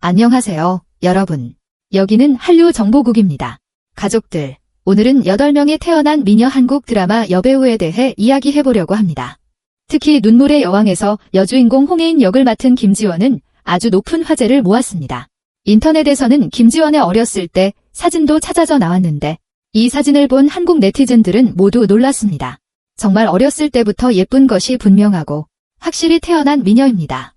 안녕하세요, 여러분. 여기는 한류 정보국입니다. 가족들, 오늘은 8명의 태어난 미녀 한국 드라마 여배우에 대해 이야기해보려고 합니다. 특히 눈물의 여왕에서 여주인공 홍혜인 역을 맡은 김지원은 아주 높은 화제를 모았습니다. 인터넷에서는 김지원의 어렸을 때 사진도 찾아져 나왔는데 이 사진을 본 한국 네티즌들은 모두 놀랐습니다. 정말 어렸을 때부터 예쁜 것이 분명하고 확실히 태어난 미녀입니다.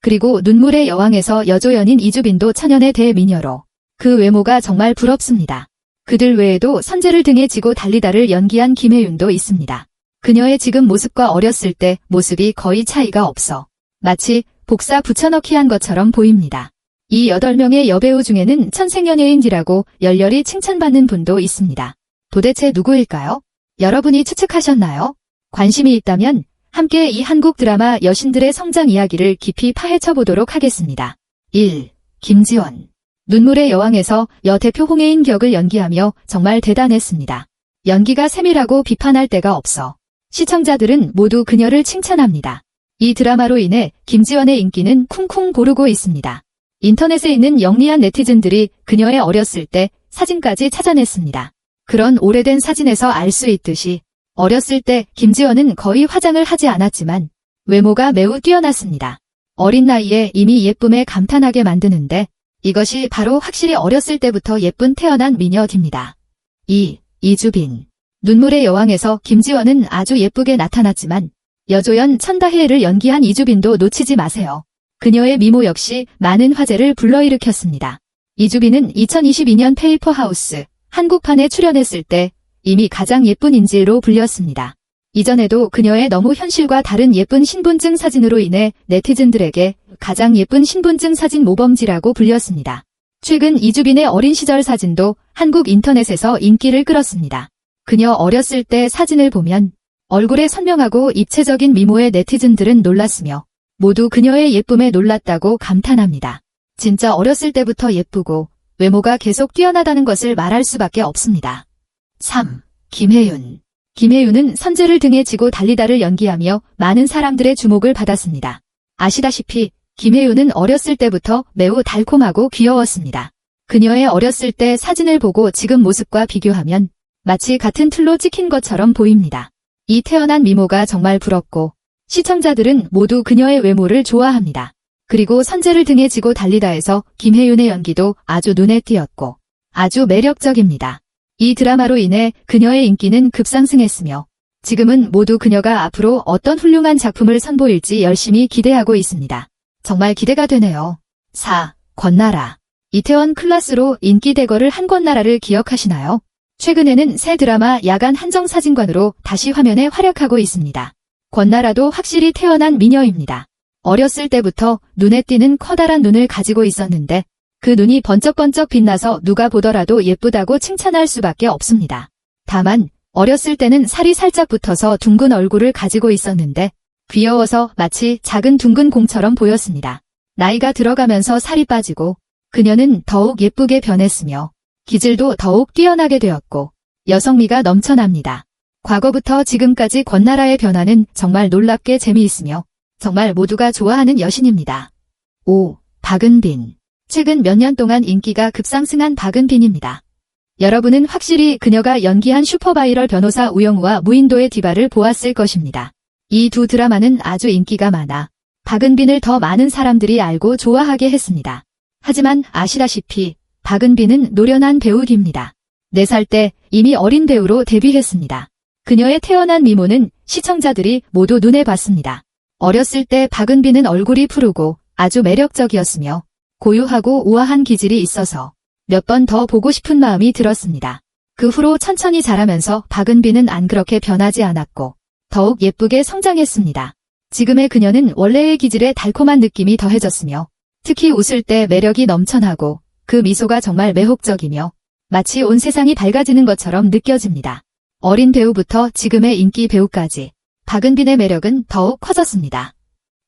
그리고 눈물의 여왕에서 여조연인 이주빈도 천연의 대미녀로 그 외모가 정말 부럽습니다. 그들 외에도 선재를 등에 지고 달리다를 연기한 김혜윤도 있습니다. 그녀의 지금 모습과 어렸을 때 모습이 거의 차이가 없어 마치 복사 붙여넣기 한 것처럼 보입니다. 이 8명의 여배우 중에는 천생연예인이라고 열렬히 칭찬받는 분도 있습니다. 도대체 누구일까요? 여러분이 추측하셨나요? 관심이 있다면 함께 이 한국 드라마 여신들의 성장 이야기를 깊이 파헤쳐 보도록 하겠습니다. 1. 김지원. 눈물의 여왕에서 여대표 홍혜인 격을 연기하며 정말 대단했습니다. 연기가 세밀하고 비판할 데가 없어 시청자들은 모두 그녀를 칭찬합니다. 이 드라마로 인해 김지원의 인기는 쿵쿵 고르고 있습니다. 인터넷에 있는 영리한 네티즌들이 그녀의 어렸을 때 사진까지 찾아냈습니다. 그런 오래된 사진에서 알 수 있듯이 어렸을 때 김지원은 거의 화장을 하지 않았지만 외모가 매우 뛰어났습니다. 어린 나이에 이미 예쁨에 감탄하게 만드는데 이것이 바로 확실히 어렸을 때부터 예쁜 태어난 미녀입니다. 2. 이주빈. 눈물의 여왕에서 김지원은 아주 예쁘게 나타났지만 여조연 천다혜를 연기한 이주빈도 놓치지 마세요. 그녀의 미모 역시 많은 화제를 불러일으켰습니다. 이주빈은 2022년 페이퍼하우스 한국판에 출연했을 때 이미 가장 예쁜 인지로 불렸습니다. 이전에도 그녀의 너무 현실과 다른 예쁜 신분증 사진으로 인해 네티즌들에게 가장 예쁜 신분증 사진 모범지라고 불렸습니다. 최근 이주빈의 어린 시절 사진도 한국 인터넷에서 인기를 끌었습니다. 그녀 어렸을 때 사진을 보면 얼굴에 선명하고 입체적인 미모의 네티즌들은 놀랐으며 모두 그녀의 예쁨에 놀랐다고 감탄합니다. 진짜 어렸을 때부터 예쁘고 외모가 계속 뛰어나다는 것을 말할 수밖에 없습니다. 3. 김혜윤. 김혜윤은 선재를 등에 지고 달리다를 연기하며 많은 사람들의 주목을 받았습니다. 아시다시피 김혜윤은 어렸을 때부터 매우 달콤하고 귀여웠습니다. 그녀의 어렸을 때 사진을 보고 지금 모습과 비교하면 마치 같은 틀로 찍힌 것처럼 보입니다. 이 태어난 미모가 정말 부럽고 시청자들은 모두 그녀의 외모를 좋아합니다. 그리고 선재를 등에 지고 달리다에서 김혜윤의 연기도 아주 눈에 띄었고 아주 매력적입니다. 이 드라마로 인해 그녀의 인기는 급상승했으며 지금은 모두 그녀가 앞으로 어떤 훌륭한 작품을 선보일지 열심히 기대하고 있습니다. 정말 기대가 되네요. 4. 권나라. 이태원 클라스로 인기 대거를 한 권나라를 기억하시나요? 최근에는 새 드라마 야간 한정사진관으로 다시 화면에 활약하고 있습니다. 권나라도 확실히 태어난 미녀입니다. 어렸을 때부터 눈에 띄는 커다란 눈을 가지고 있었는데 그 눈이 번쩍번쩍 빛나서 누가 보더라도 예쁘다고 칭찬할 수밖에 없습니다. 다만 어렸을 때는 살이 살짝 붙어서 둥근 얼굴을 가지고 있었는데 귀여워서 마치 작은 둥근 공처럼 보였습니다. 나이가 들어가면서 살이 빠지고 그녀는 더욱 예쁘게 변했으며 기질도 더욱 뛰어나게 되었고 여성미가 넘쳐납니다. 과거부터 지금까지 권나라의 변화는 정말 놀랍게 재미있으며 정말 모두가 좋아하는 여신입니다. 5. 박은빈. 최근 몇 년 동안 인기가 급상승한 박은빈입니다. 여러분은 확실히 그녀가 연기한 슈퍼바이럴 변호사 우영우와 무인도의 디바를 보았을 것입니다. 이 두 드라마는 아주 인기가 많아 박은빈을 더 많은 사람들이 알고 좋아하게 했습니다. 하지만 아시다시피 박은빈은 노련한 배우입니다. 4살 때 이미 어린 배우로 데뷔했습니다. 그녀의 태어난 미모는 시청자들이 모두 눈에 봤습니다. 어렸을 때 박은빈은 얼굴이 푸르고 아주 매력적이었으며 고유하고 우아한 기질이 있어서 몇 번 더 보고 싶은 마음이 들었습니다. 그 후로 천천히 자라면서 박은빈은 안 그렇게 변하지 않았고 더욱 예쁘게 성장했습니다. 지금의 그녀는 원래의 기질에 달콤한 느낌이 더해졌으며 특히 웃을 때 매력이 넘쳐나고 그 미소가 정말 매혹적이며 마치 온 세상이 밝아지는 것처럼 느껴집니다. 어린 배우부터 지금의 인기 배우까지 박은빈의 매력은 더욱 커졌습니다.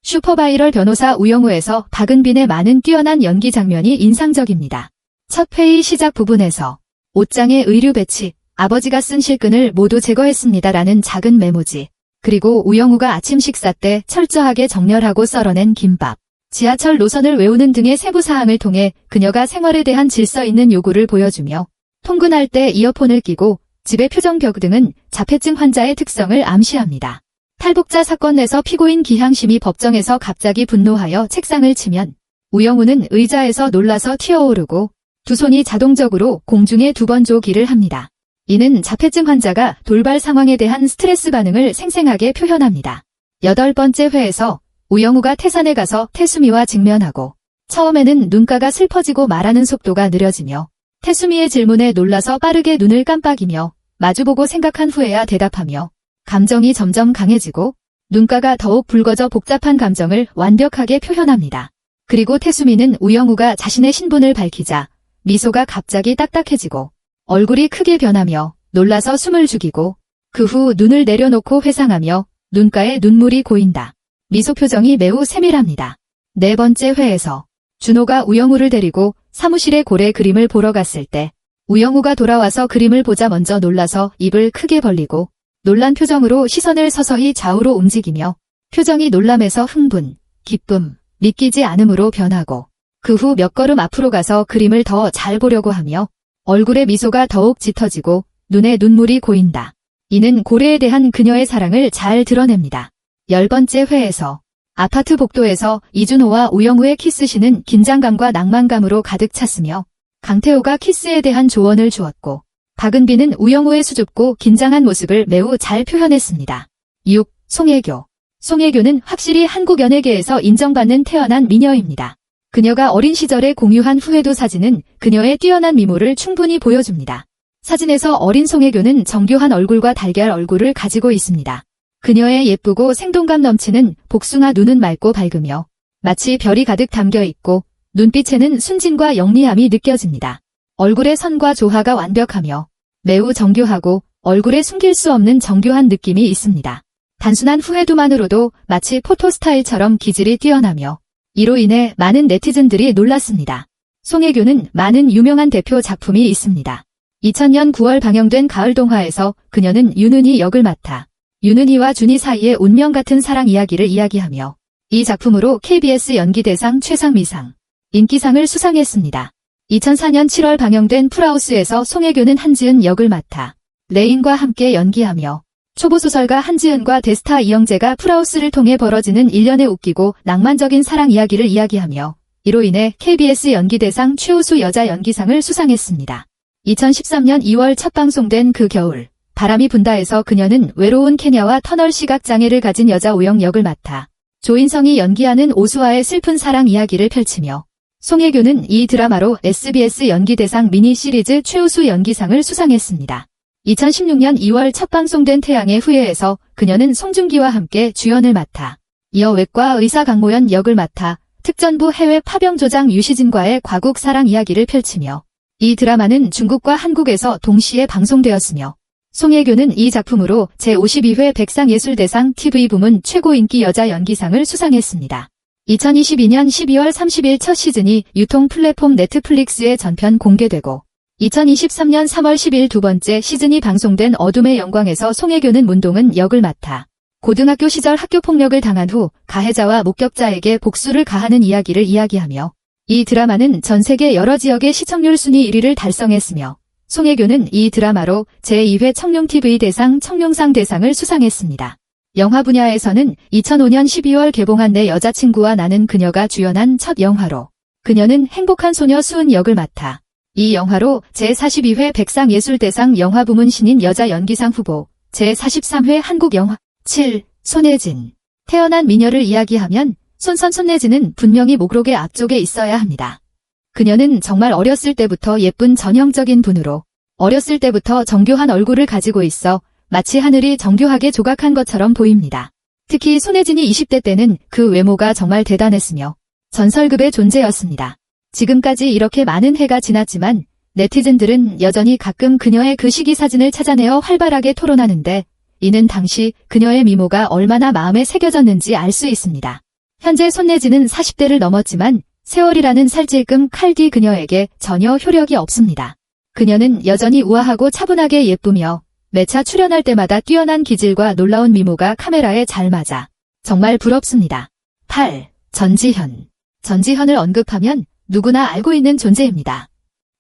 슈퍼바이럴 변호사 우영우에서 박은빈의 많은 뛰어난 연기 장면이 인상적입니다. 첫 회의 시작 부분에서 옷장에 의류 배치, 아버지가 쓴 실끈을 모두 제거했습니다라는 작은 메모지, 그리고 우영우가 아침 식사 때 철저하게 정렬하고 썰어낸 김밥, 지하철 노선을 외우는 등의 세부 사항을 통해 그녀가 생활에 대한 질서 있는 요구를 보여주며 통근할 때 이어폰을 끼고 집의 표정벽 등은 자폐증 환자의 특성을 암시합니다. 탈북자 사건 내서 피고인 기향심이 법정에서 갑자기 분노하여 책상을 치면 우영우는 의자에서 놀라서 튀어오르고 두 손이 자동적으로 공중에 2번 조기를 합니다. 이는 자폐증 환자가 돌발 상황에 대한 스트레스 반응을 생생하게 표현합니다. 8번째 회에서 우영우가 태산에 가서 태수미와 직면하고 처음에는 눈가가 슬퍼지고 말하는 속도가 느려지며 태수미의 질문에 놀라서 빠르게 눈을 깜빡이며 마주보고 생각한 후에야 대답하며 감정이 점점 강해지고 눈가가 더욱 붉어져 복잡한 감정을 완벽하게 표현합니다. 그리고 태수미는 우영우가 자신의 신분을 밝히자 미소가 갑자기 딱딱해지고 얼굴이 크게 변하며 놀라서 숨을 죽이고 그 후 눈을 내려놓고 회상하며 눈가에 눈물이 고인다. 미소 표정이 매우 세밀합니다. 4번째 회에서 준호가 우영우를 데리고 사무실에 고래 그림을 보러 갔을 때 우영우가 돌아와서 그림을 보자 먼저 놀라서 입을 크게 벌리고 놀란 표정으로 시선을 서서히 좌우로 움직이며 표정이 놀람에서 흥분, 기쁨, 믿기지 않음으로 변하고 그 후 몇 걸음 앞으로 가서 그림을 더 잘 보려고 하며 얼굴에 미소가 더욱 짙어지고 눈에 눈물이 고인다. 이는 고래에 대한 그녀의 사랑을 잘 드러냅니다. 10번째 회에서 아파트 복도에서 이준호와 우영우의 키스신은 긴장감과 낭만감으로 가득 찼으며 강태호가 키스에 대한 조언을 주었고 박은비는 우영우의 수줍고 긴장한 모습을 매우 잘 표현했습니다. 6. 송혜교. 송혜교는 확실히 한국 연예계에서 인정받는 태어난 미녀입니다. 그녀가 어린 시절에 공유한 후회도 사진은 그녀의 뛰어난 미모를 충분히 보여줍니다. 사진에서 어린 송혜교는 정교한 얼굴과 달걀 얼굴을 가지고 있습니다. 그녀의 예쁘고 생동감 넘치는 복숭아 눈은 맑고 밝으며 마치 별이 가득 담겨 있고 눈빛에는 순진과 영리함이 느껴집니다. 얼굴의 선과 조화가 완벽하며 매우 정교하고 얼굴에 숨길 수 없는 정교한 느낌이 있습니다. 단순한 후회도만으로도 마치 포토 스타일처럼 기질이 뛰어나며 이로 인해 많은 네티즌들이 놀랐습니다. 송혜교는 많은 유명한 대표 작품이 있습니다. 2000년 9월 방영된 가을 동화에서 그녀는 윤은희 역을 맡아 윤은희와 준희 사이의 운명 같은 사랑 이야기를 이야기하며 이 작품으로 KBS 연기대상 최상미상, 인기상을 수상했습니다. 2004년 7월 방영된 풀하우스에서 송혜교는 한지은 역을 맡아 레인과 함께 연기하며 초보소설가 한지은과 대스타 이영재가 풀하우스를 통해 벌어지는 일련의 웃기고 낭만적인 사랑 이야기를 이야기하며 이로 인해 KBS 연기대상 최우수 여자 연기상을 수상했습니다. 2013년 2월 첫 방송된 그 겨울, 바람이 분다에서 그녀는 외로운 케냐와 터널 시각장애를 가진 여자 오영 역을 맡아 조인성이 연기하는 오수와의 슬픈 사랑 이야기를 펼치며 송혜교는 이 드라마로 SBS 연기대상 미니 시리즈 최우수 연기상을 수상했습니다. 2016년 2월 첫 방송된 태양의 후예에서 그녀는 송중기와 함께 주연을 맡아 이어 외과 의사 강모연 역을 맡아 특전부 해외 파병 조장 유시진과의 과국 사랑 이야기를 펼치며 이 드라마는 중국과 한국에서 동시에 방송되었으며 송혜교는 이 작품으로 제52회 백상예술대상 TV 부문 최고 인기 여자 연기상을 수상했습니다. 2022년 12월 30일 첫 시즌이 유통 플랫폼 넷플릭스에 전편 공개되고 2023년 3월 10일 두 번째 시즌이 방송된 어둠의 영광에서 송혜교는 문동은 역을 맡아 고등학교 시절 학교폭력을 당한 후 가해자와 목격자에게 복수를 가하는 이야기를 이야기하며 이 드라마는 전 세계 여러 지역의 시청률 순위 1위를 달성했으며 송혜교는 이 드라마로 제2회 청룡TV 대상 청룡상 대상을 수상했습니다. 영화 분야에서는 2005년 12월 개봉한 내 여자친구와 나는 그녀가 주연한 첫 영화로 그녀는 행복한 소녀 수은 역을 맡아 이 영화로 제42회 백상예술대상 영화부문 신인 여자 연기상 후보, 제43회 한국영화 7. 손예진. 태어난 미녀를 이야기하면 손예진은 분명히 목록의 앞쪽에 있어야 합니다. 그녀는 정말 어렸을 때부터 예쁜 전형적인 분으로 어렸을 때부터 정교한 얼굴을 가지고 있어 마치 하늘이 정교하게 조각한 것처럼 보입니다. 특히 손예진이 20대 때는 그 외모가 정말 대단했으며 전설급의 존재였습니다. 지금까지 이렇게 많은 해가 지났지만 네티즌들은 여전히 가끔 그녀의 그 시기 사진을 찾아내어 활발하게 토론하는데 이는 당시 그녀의 미모가 얼마나 마음에 새겨졌는지 알 수 있습니다. 현재 손예진은 40대를 넘었지만 세월이라는 살찔끔 칼디 그녀에게 전혀 효력이 없습니다. 그녀는 여전히 우아하고 차분하게 예쁘며 매차 출연할 때마다 뛰어난 기질과 놀라운 미모가 카메라에 잘 맞아 정말 부럽습니다. 8. 전지현. 전지현을 언급하면 누구나 알고 있는 존재입니다.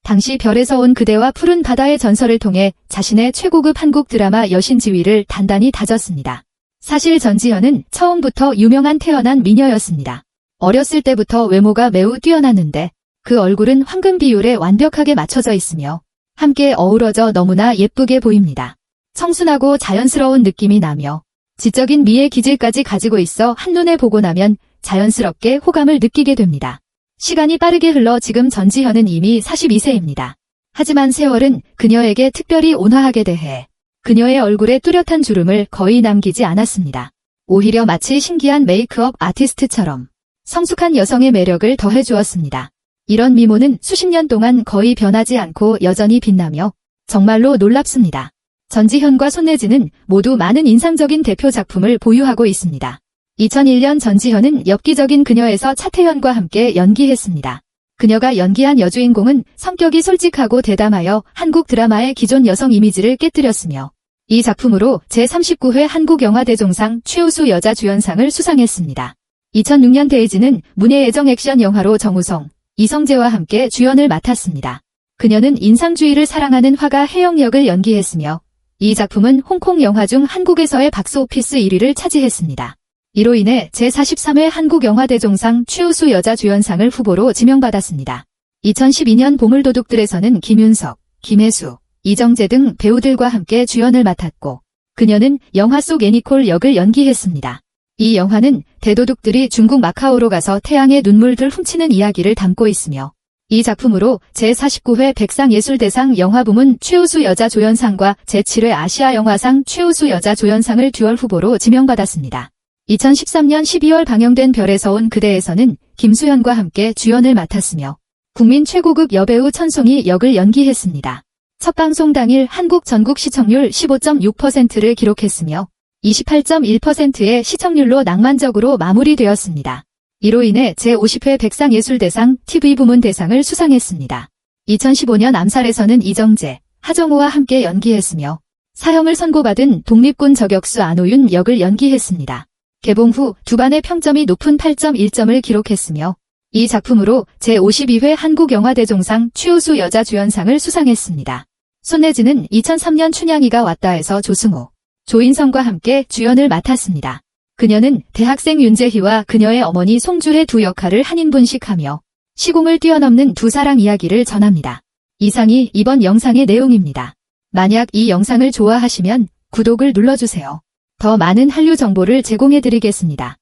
당시 별에서 온 그대와 푸른 바다의 전설을 통해 자신의 최고급 한국 드라마 여신 지위를 단단히 다졌습니다. 사실 전지현은 처음부터 유명한 태어난 미녀였습니다. 어렸을 때부터 외모가 매우 뛰어났는데 그 얼굴은 황금 비율에 완벽하게 맞춰져 있으며 함께 어우러져 너무나 예쁘게 보입니다. 청순하고 자연스러운 느낌이 나며 지적인 미의 기질까지 가지고 있어 한눈에 보고 나면 자연스럽게 호감을 느끼게 됩니다. 시간이 빠르게 흘러 지금 전지현은 이미 42세입니다. 하지만 세월은 그녀에게 특별히 온화하게 대해 그녀의 얼굴에 뚜렷한 주름을 거의 남기지 않았습니다. 오히려 마치 신기한 메이크업 아티스트처럼 성숙한 여성의 매력을 더해주었습니다. 이런 미모는 수십 년 동안 거의 변하지 않고 여전히 빛나며 정말로 놀랍습니다. 전지현과 손예진은 모두 많은 인상적인 대표 작품을 보유하고 있습니다. 2001년 전지현은 엽기적인 그녀에서 차태현과 함께 연기했습니다. 그녀가 연기한 여주인공은 성격이 솔직하고 대담하여 한국 드라마의 기존 여성 이미지를 깨뜨렸으며 이 작품으로 제39회 한국영화대종상 최우수 여자 주연상을 수상했습니다. 2006년 데이지는 문예애정 액션 영화로 정우성, 이성재와 함께 주연을 맡았습니다. 그녀는 인상주의를 사랑하는 화가 혜영 역을 연기했으며 이 작품은 홍콩 영화 중 한국에서의 박스오피스 1위를 차지했습니다. 이로 인해 제43회 한국영화대종상 최우수 여자 주연상을 후보로 지명받았습니다. 2012년 보물도둑들에서는 김윤석, 김혜수, 이정재 등 배우들과 함께 주연을 맡았고 그녀는 영화 속 애니콜 역을 연기했습니다. 이 영화는 대도둑들이 중국 마카오로 가서 태양의 눈물을 훔치는 이야기를 담고 있으며 이 작품으로 제49회 백상예술대상 영화부문 최우수 여자 조연상과 제7회 아시아영화상 최우수 여자 조연상을 듀얼 후보로 지명받았습니다. 2013년 12월 방영된 별에서 온 그대에서는 김수현과 함께 주연을 맡았으며 국민 최고급 여배우 천송이 역을 연기했습니다. 첫 방송 당일 한국 전국 시청률 15.6%를 기록했으며 28.1%의 시청률로 낭만적으로 마무리되었습니다. 이로 인해 제50회 백상예술대상 TV 부문 대상을 수상했습니다. 2015년 암살에서는 이정재, 하정우와 함께 연기했으며 사형을 선고받은 독립군 저격수 안호윤 역을 연기했습니다. 개봉 후 두 반의 평점이 높은 8.1점을 기록했으며 이 작품으로 제52회 한국영화대종상 최우수 여자 주연상을 수상했습니다. 손예진은 2003년 춘향이가 왔다에서 조승우, 조인성과 함께 주연을 맡았습니다. 그녀는 대학생 윤재희와 그녀의 어머니 송주혜 두 역할을 한인분식하며 시공을 뛰어넘는 두 사랑 이야기를 전합니다. 이상이 이번 영상의 내용입니다. 만약 이 영상을 좋아하시면 구독을 눌러주세요. 더 많은 한류 정보를 제공해드리겠습니다.